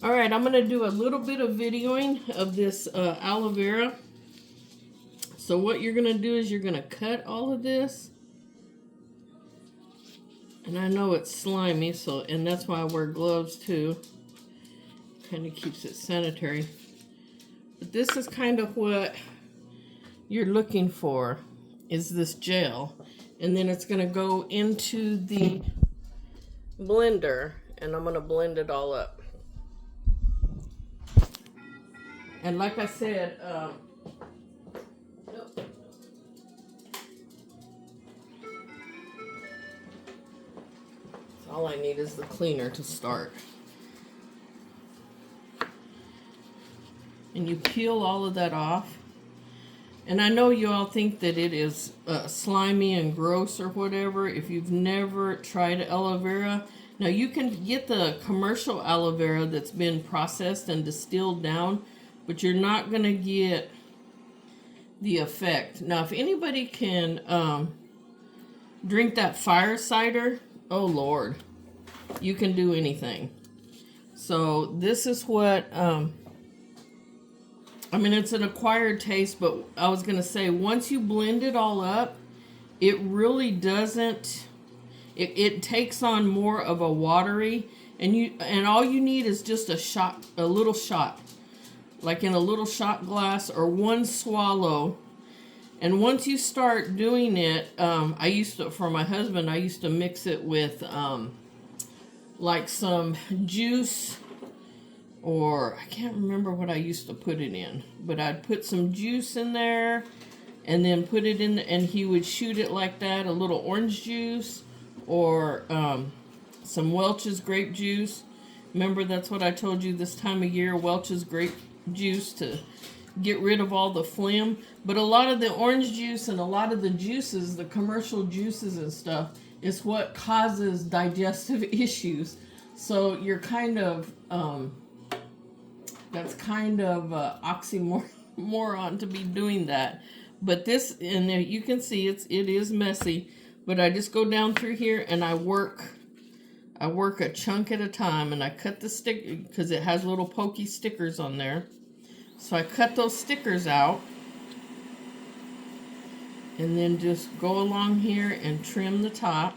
All right, I'm going to do a little bit of videoing of this aloe vera. So what you're going to do is you're going to cut all of this. And I know it's slimy, so and that's why I wear gloves too. Kind of keeps it sanitary. But this is kind of what you're looking for, is this gel. And then it's going to go into the blender, and I'm going to blend it all up. And like I said, all I need is the cleaner to start. And you peel all of that off. And I know you all think that it is slimy and gross or whatever if you've never tried aloe vera. Now you can get the commercial aloe vera that's been processed and distilled down, but you're not going to get the effect. Now if anybody can drink that fire cider, oh Lord, you can do anything. So this is what... I mean, it's an acquired taste, but I was going to say, once you blend it all up, it really doesn't, it takes on more of a watery, and all you need is just a little shot, like in a little shot glass or one swallow. And once you start doing it, for my husband, I used to mix it with, like some juice, or I can't remember what I used to put it in, but I'd put some juice in there and then put it in, and he would shoot it like that, a little orange juice or some Welch's grape juice. Remember, that's what I told you this time of year, Welch's grape juice to get rid of all the phlegm. But a lot of the orange juice and a lot of the juices, the commercial juices and stuff, is what causes digestive issues. So you're kind of... that's kind of oxymoron to be doing that. But this, and you can see it is messy, but I just go down through here and I work a chunk at a time, and I cut the stick because it has little pokey stickers on there. So I cut those stickers out and then just go along here and trim the top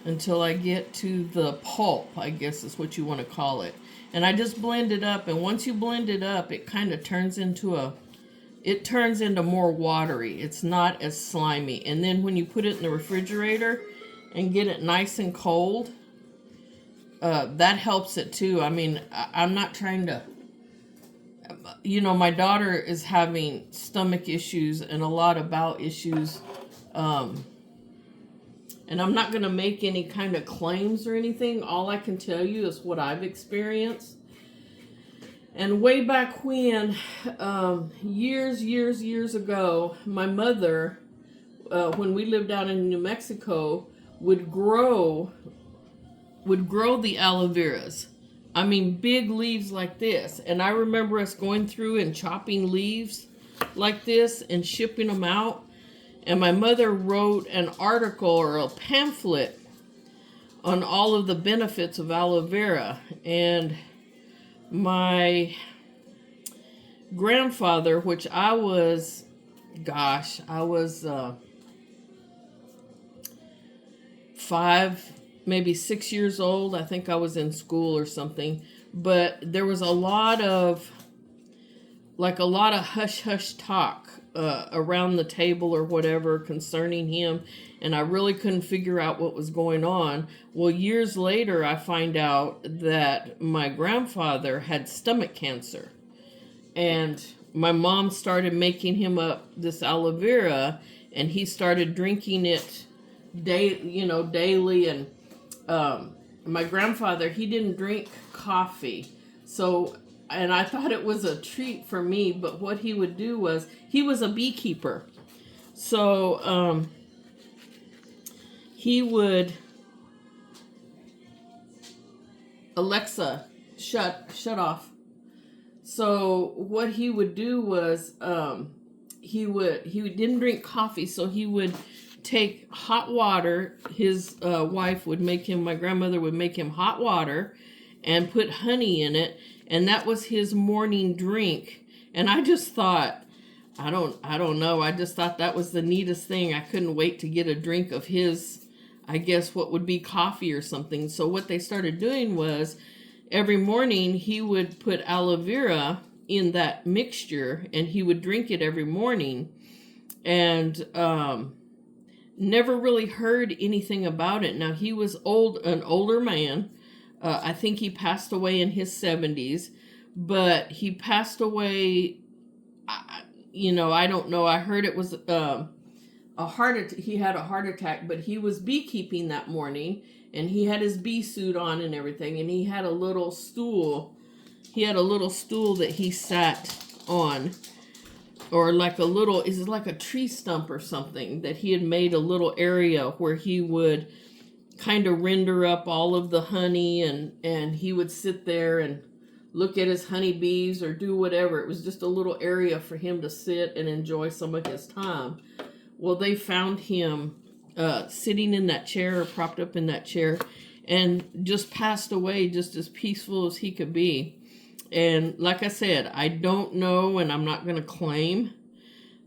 until I get to the pulp, I guess is what you want to call it. And I just blend it up, and once you blend it up, it kind of turns into more watery. It's not as slimy. And then when you put it in the refrigerator and get it nice and cold, that helps it too. I mean, I'm not trying to, my daughter is having stomach issues and a lot of bowel issues, and I'm not going to make any kind of claims or anything. All I can tell you is what I've experienced. And way back when, years ago, my mother, when we lived out in New Mexico, would grow the aloe veras. I mean, big leaves like this. And I remember us going through and chopping leaves like this and shipping them out. And my mother wrote an article or a pamphlet on all of the benefits of aloe vera. And my grandfather, which I was 5, maybe 6 years old. I think I was in school or something. But there was a lot of hush-hush talk around the table or whatever concerning him, and I really couldn't figure out what was going on. Well, years later, I find out that my grandfather had stomach cancer, and my mom started making him up this aloe vera, and he started drinking it daily. And my grandfather, he didn't drink coffee, and I thought it was a treat for me, but what he would do was, he was a beekeeper. So he would, Alexa, shut off. So what he would do was, he didn't drink coffee, so he would take hot water. His wife would make him, my grandmother would make him hot water, and put honey in it, and that was his morning drink. And I just thought, I don't know. I just thought that was the neatest thing. I couldn't wait to get a drink of his, I guess what would be coffee or something. So what they started doing was every morning he would put aloe vera in that mixture and he would drink it every morning. And never really heard anything about it. Now he was an older man. I think he passed away in his 70s, but he passed away. I don't know. I heard it was he had a heart attack, but he was beekeeping that morning, and he had his bee suit on and everything, and he had a little stool. He had a little stool that he sat on, or is it like a tree stump or something that he had made a little area where he would kind of render up all of the honey, and he would sit there and look at his honeybees or do whatever. It was just a little area for him to sit and enjoy some of his time. Well, they found him sitting in that chair or propped up in that chair and just passed away just as peaceful as he could be. And like I said, I don't know, and I'm not going to claim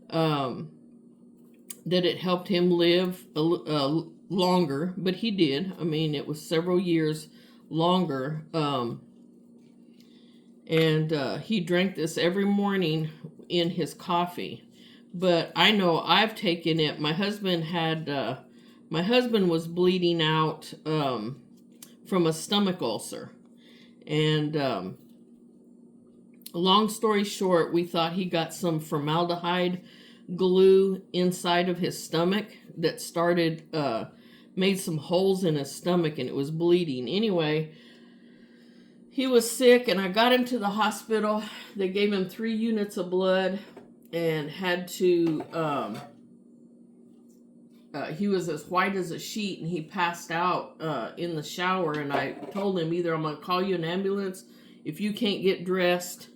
that it helped him live longer, but he did. I mean, it was several years longer. And he drank this every morning in his coffee. But I know I've taken it. My husband was bleeding out from a stomach ulcer. And long story short, we thought he got some formaldehyde glue inside of his stomach that made some holes in his stomach, and it was bleeding. Anyway, he was sick, and I got him to the hospital. They gave him 3 units of blood and had to, he was as white as a sheet, and he passed out in the shower, and I told him, either I'm going to call you an ambulance if you can't get dressed.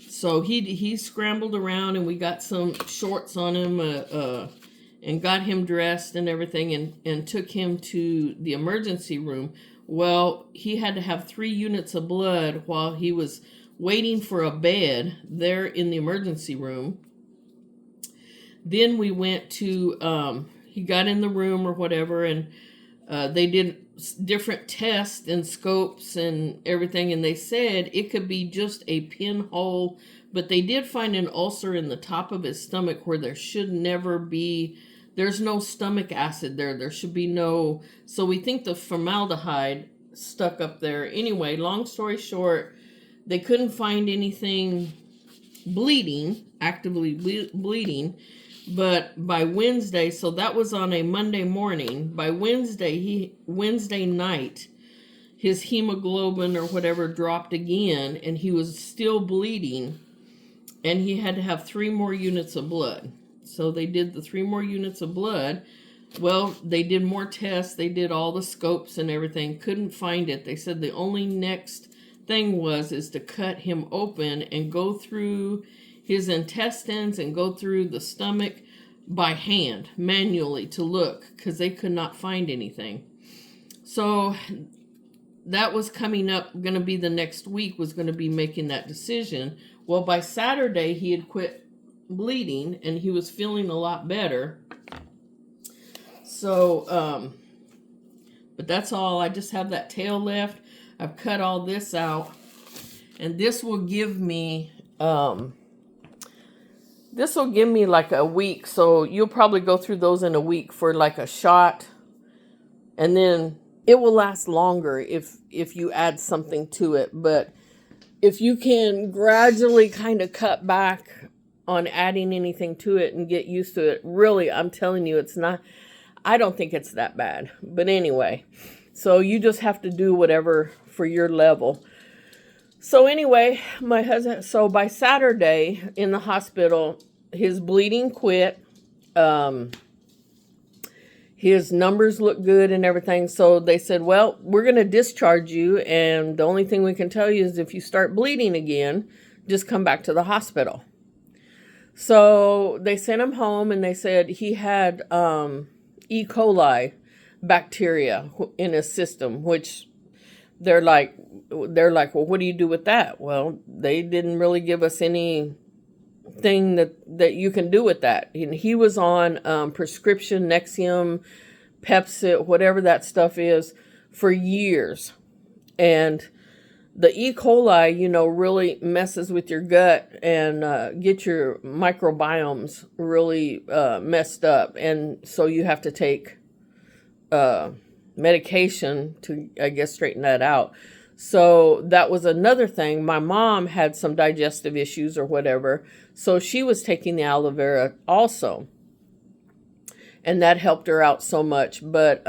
So he scrambled around, and we got some shorts on him and got him dressed and everything, and took him to the emergency room. Well, he had to have 3 units of blood while he was waiting for a bed there in the emergency room. Then we went to, he got in the room or whatever, and they did different tests and scopes and everything, and they said it could be just a pinhole, but they did find an ulcer in the top of his stomach where there should never be. There's no stomach acid there. There should be no. So we think the formaldehyde stuck up there. Anyway, long story short, they couldn't find anything actively bleeding. But by Wednesday, so that was on a Monday morning. By Wednesday night, his hemoglobin or whatever dropped again, and he was still bleeding, and he had to have 3 more units of blood. So they did the 3 more units of blood. Well, they did more tests. They did all the scopes and everything. Couldn't find it. They said the only next thing is to cut him open and go through his intestines and go through the stomach by hand, manually, to look, because they could not find anything. So that was coming up, going to be the next week, was going to be making that decision. Well, by Saturday, he had quit bleeding, and he was feeling a lot better. So, but that's all. I just have that tail left. I've cut all this out, and this will give me like a week. So you'll probably go through those in a week for like a shot, and then it will last longer if you add something to it. But if you can gradually kind of cut back on adding anything to it and get used to it, really, I'm telling you, I don't think it's that bad. But anyway, so you just have to do whatever for your level. So anyway, my husband, so by Saturday in the hospital, his bleeding quit. His numbers look good and everything. So they said, well, we're going to discharge you. And the only thing we can tell you is if you start bleeding again, just come back to the hospital. So they sent him home, and they said he had E. coli bacteria in his system, which they're like, well, what do you do with that? Well, they didn't really give us anything that you can do with that. And he was on prescription Nexium, Pepsi, whatever that stuff is, for years. And the E. coli, really messes with your gut and get your microbiomes really messed up. And so you have to take medication to, I guess, straighten that out. So that was another thing. My mom had some digestive issues or whatever. So she was taking the aloe vera also. And that helped her out so much. But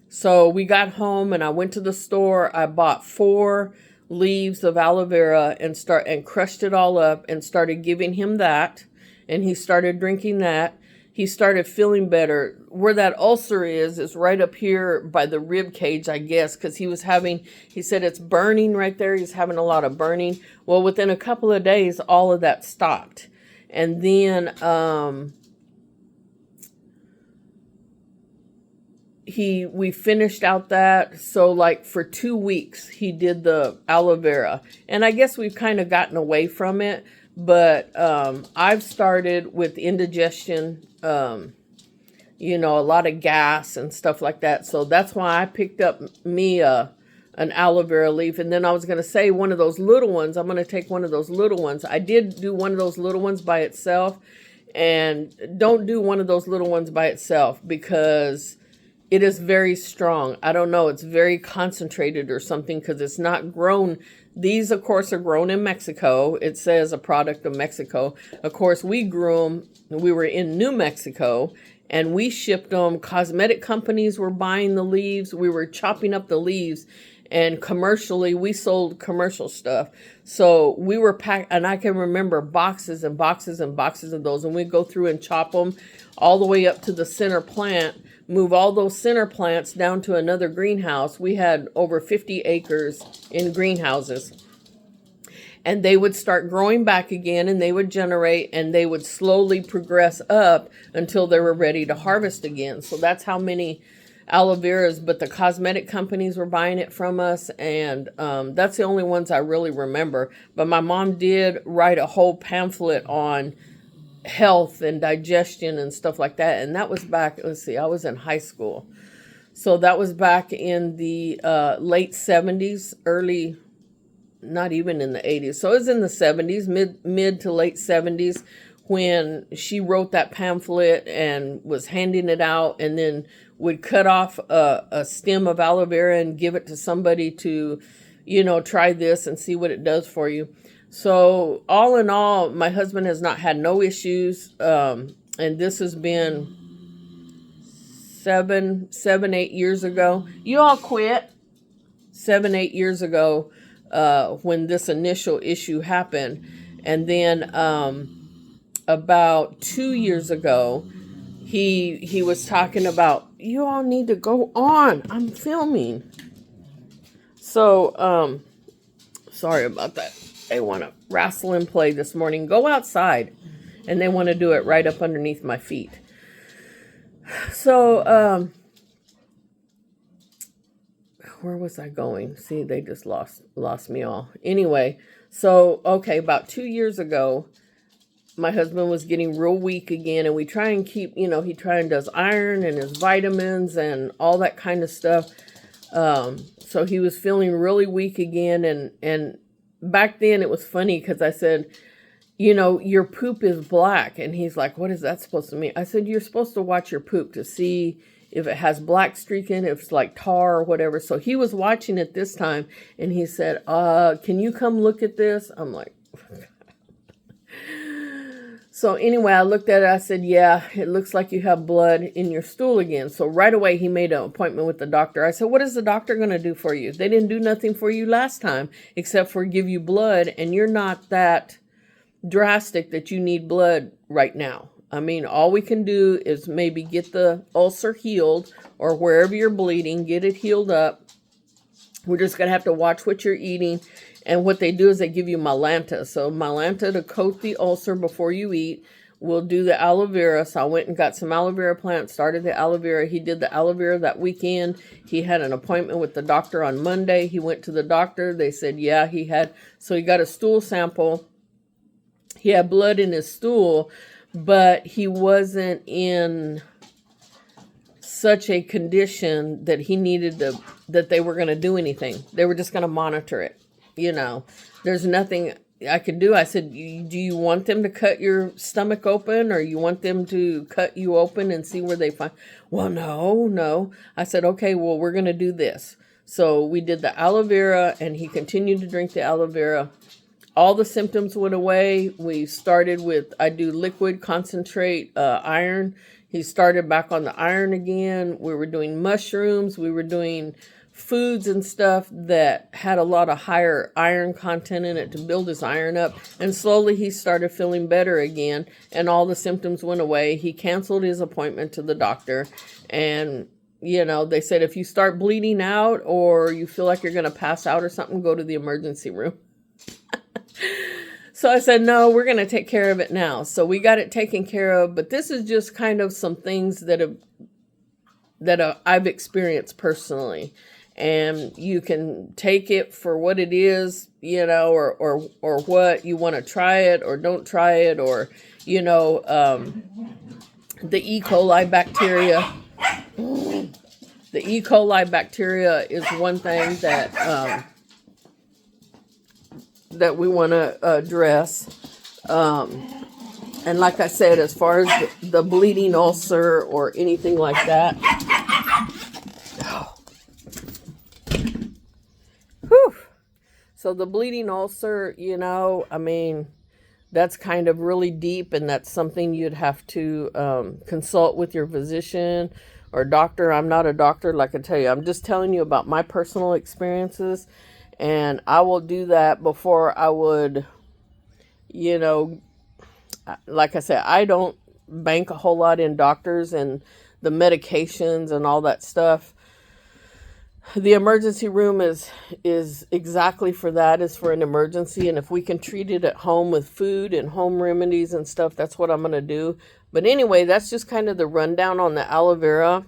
so we got home and I went to the store. I bought 4 leaves of aloe vera and crushed it all up and started giving him that. And he started drinking that. He started feeling better. Where that ulcer is right up here by the rib cage, I guess, because he said it's burning right there. He's having a lot of burning. Well, within a couple of days, all of that stopped. And then we finished out that. So like for 2 weeks, he did the aloe vera. And I guess we've kind of gotten away from it. But I've started with indigestion, a lot of gas and stuff like that. So that's why I picked up me an aloe vera leaf. And then I was going to say one of those little ones. I'm going to take one of those little ones. I did do one of those little ones by itself. And don't do one of those little ones by itself because it is very strong. I don't know. It's very concentrated or something because it's not grown. These, of course, are grown in Mexico. It says a product of Mexico. Of course, we grew them. We were in New Mexico, and we shipped them. Cosmetic companies were buying the leaves. We were chopping up the leaves, and commercially, we sold commercial stuff. So we were packed, and I can remember boxes and boxes and boxes of those, and we'd go through and chop them all the way up to the center plant, move all those center plants down to another greenhouse. We had over 50 acres in greenhouses. And they would start growing back again, and they would generate, and they would slowly progress up until they were ready to harvest again. So that's how many aloe veras, but the cosmetic companies were buying it from us, and that's the only ones I really remember. But my mom did write a whole pamphlet on health and digestion and stuff like that. And that was back, I was in high school. So that was back in the late 70s, not even in the 80s. So it was in the 70s, mid to late 70s when she wrote that pamphlet and was handing it out, and then would cut off a stem of aloe vera and give it to somebody to, try this and see what it does for you. So all in all, my husband has not had no issues. And this has been 8 years ago. You all quit 8 years ago when this initial issue happened. And then about 2 years ago, he was talking about, you all need to go on. I'm filming. So, sorry about that. They want to wrestle and play this morning. Go outside. And they want to do it right up underneath my feet. So, where was I going? See, they just lost me all. Anyway, so, okay, about 2 years ago, my husband was getting real weak again, and we try and keep, he try and does iron and his vitamins and all that kind of stuff. So he was feeling really weak again, and back then it was funny because I said, your poop is black. And he's like, what is that supposed to mean? I said, you're supposed to watch your poop to see if it has black streak in it, if it's like tar or whatever. So he was watching it this time, and he said, can you come look at this? I'm like, so anyway, I looked at it. I said, yeah, it looks like you have blood in your stool again. So right away, he made an appointment with the doctor. I said, what is the doctor going to do for you? They didn't do nothing for you last time except for give you blood. And you're not that drastic that you need blood right now. I mean, all we can do is maybe get the ulcer healed, or wherever you're bleeding, get it healed up. We're just going to have to watch what you're eating. And what they do is they give you Mylanta. So Mylanta to coat the ulcer before you eat. we'll do the aloe vera. So I went and got some aloe vera plants, started the aloe vera. He did the aloe vera that weekend. He had an appointment with the doctor on Monday. He went to the doctor. They said, yeah, so he got a stool sample. He had blood in his stool, but he wasn't in such a condition that that they were going to do anything. They were just going to monitor it. There's nothing I could do. I said, do you want them to cut your stomach open, or you want them to cut you open and see where they find? Well, no. I said, okay, well, we're going to do this. So we did the aloe vera, and he continued to drink the aloe vera. All the symptoms went away. We started with, I do liquid concentrate iron. He started back on the iron again. We were doing mushrooms. We were doing foods and stuff that had a lot of higher iron content in it to build his iron up. And slowly he started feeling better again, and all the symptoms went away. He canceled his appointment to the doctor. And, they said, if you start bleeding out or you feel like you're going to pass out or something, go to the emergency room. So I said, no, we're going to take care of it now. So we got it taken care of. But this is just kind of some things that I've experienced personally. And you can take it for what it is, or what you want to try it or don't try it, or, the E. coli bacteria. The E. coli bacteria is one thing that we want to address. And like I said, as far as the bleeding ulcer or anything like that, so the bleeding ulcer, that's kind of really deep, and that's something you'd have to consult with your physician or doctor. I'm not a doctor, like I tell you. I'm just telling you about my personal experiences, and I will do that before I would, like I said, I don't bank a whole lot in doctors and the medications and all that stuff. The emergency room is exactly for that, is for an emergency. And if we can treat it at home with food and home remedies and stuff, that's what I'm going to do. But anyway, that's just kind of the rundown on the aloe vera.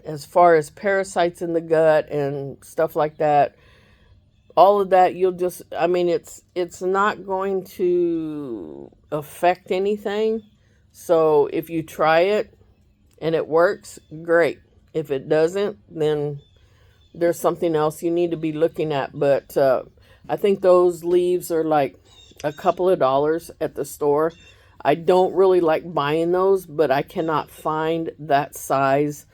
As far as parasites in the gut and stuff like that, all of that, it's not going to affect anything. So if you try it and it works, great. If it doesn't, then there's something else you need to be looking at. But I think those leaves are like a couple of dollars at the store. I don't really like buying those, but I cannot find that size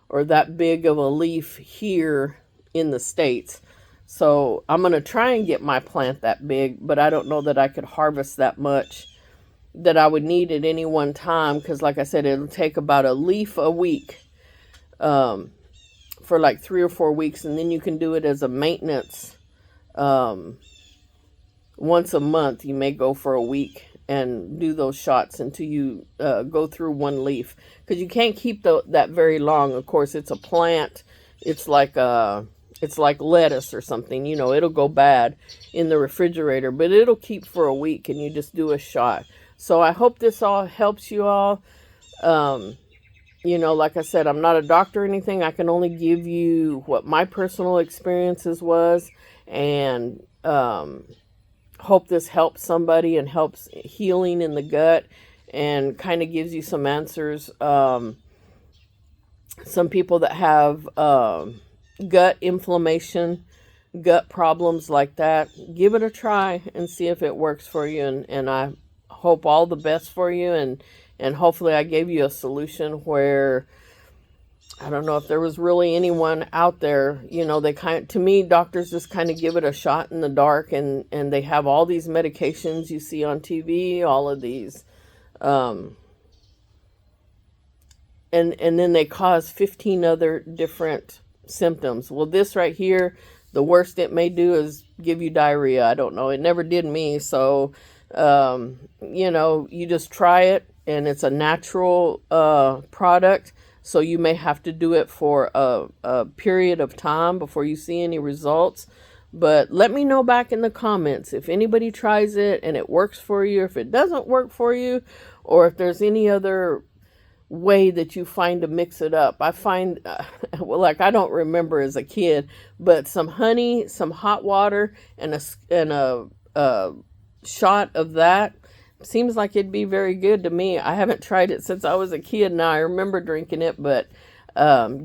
or that big of a leaf here in the States. So I'm going to try and get my plant that big, but I don't know that I could harvest that much that I would need at any one time, because like I said, it'll take about a leaf a week for like 3 or 4 weeks, and then you can do it as a maintenance. Once a month you may go for a week and do those shots until you go through one leaf, because you can't keep that very long. Of course, it's a plant. It's like lettuce or something, it'll go bad in the refrigerator, but it'll keep for a week, and you just do a shot. So I hope this all helps you all. Like I said, I'm not a doctor or anything. I can only give you what my personal experiences was, and hope this helps somebody and helps healing in the gut and kind of gives you some answers. Some people that have gut inflammation, gut problems like that, give it a try and see if it works for you. And I hope all the best for you, and hopefully I gave you a solution where, I don't know if there was really anyone out there, to me, doctors just kind of give it a shot in the dark, and they have all these medications you see on TV, all of these, and then they cause 15 other different symptoms. Well, this right here, the worst it may do is give you diarrhea. I don't know. It never did me. So, you just try it, and it's a natural product. So you may have to do it for a period of time before you see any results. But let me know back in the comments if anybody tries it and it works for you, if it doesn't work for you, or if there's any other way that you find to mix it up. I find, well, like I don't remember as a kid, but some honey, some hot water, and a shot of that seems like it'd be very good to me. I haven't tried it since I was a kid. Now I remember drinking it, but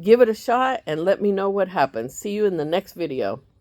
give it a shot and let me know what happens. See you in the next video.